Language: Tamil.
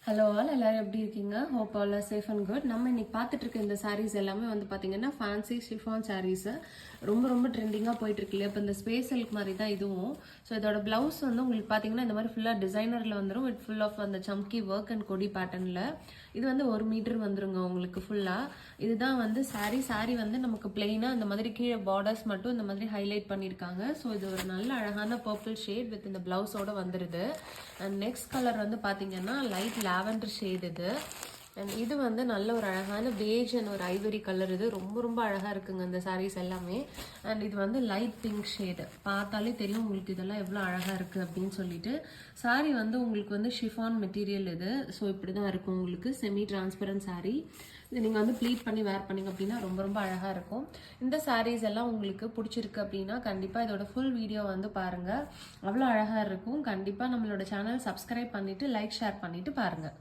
ஹலோ ஆல் எல்லாரும் எப்படி இருக்கீங்க? Hope all R safe and good. நம்ம இன்னைக்கு பார்த்துட்டு இருக்க இந்த சாரீஸ் எல்லாமே வந்து பார்த்தீங்கன்னா ஃபேன்சி ஷிஃபான் சாரீஸ் ரொம்ப ரொம்ப ட்ரெண்டிங்காக போயிட்டு இருக்கு இல்லையா? இப்போ இந்த ஸ்பேஸ் சில்க் மாதிரி தான் இதுவும். ஸோ இதோட பிளவுஸ் வந்து உங்களுக்கு பார்த்தீங்கன்னா இந்த மாதிரி ஃபுல்லாக டிசைனரில் வந்துடும். வித் ஃபுல் ஆஃப் அந்த சம்கி ஒர்க் அண்ட் கொடி பேட்டர்னில். இது வந்து 1 மீட்டர் வந்துருங்க உங்களுக்கு ஃபுல்லாக. இதுதான் வந்து சாரீ வந்து நமக்கு பிளெயினாக இந்த மாதிரி கீழே பார்டர்ஸ் மட்டும் இந்த மாதிரி ஹைலைட் பண்ணியிருக்காங்க. ஸோ இது ஒரு நல்ல அழகான பர்பிள் ஷேட் வித் இந்த பிளவுஸோட வந்துடுது. அண்ட் நெக்ஸ்ட் கலர் வந்து பார்த்தீங்கன்னா லைட் லாவெண்டர் ஷேட் இது. அண்ட் இது வந்து நல்ல ஒரு அழகான பேஜ் அண்ட் ஒரு ஐவரி கலர். இது ரொம்ப ரொம்ப அழகாக இருக்குங்க இந்த சாரீஸ் எல்லாமே. அண்ட் இது வந்து லைட் பிங்க் ஷேடு. பார்த்தாலே தெரியும் உங்களுக்கு இதெல்லாம் எவ்வளோ அழகாக இருக்குது அப்படின்னு சொல்லிட்டு. சாரீ வந்து உங்களுக்கு வந்து ஷிஃபான் மெட்டீரியல் இது. ஸோ இப்படி தான் இருக்கும் உங்களுக்கு செமி டிரான்ஸ்பரண்ட் சாரீ. இது நீங்கள் வந்து ப்ளீட் பண்ணி வேர் பண்ணிங்க அப்படின்னா ரொம்ப ரொம்ப அழகாக இருக்கும். இந்த சாரீஸ் எல்லாம் உங்களுக்கு பிடிச்சிருக்கு அப்படின்னா கண்டிப்பாக இதோட ஃபுல் வீடியோ வந்து பாருங்கள். அவ்வளோ அழகாக இருக்கும். கண்டிப்பாக நம்மளோட சேனல் சப்ஸ்கிரைப் பண்ணிவிட்டு லைக் ஷேர் பண்ணிவிட்டு பாருங்கள்.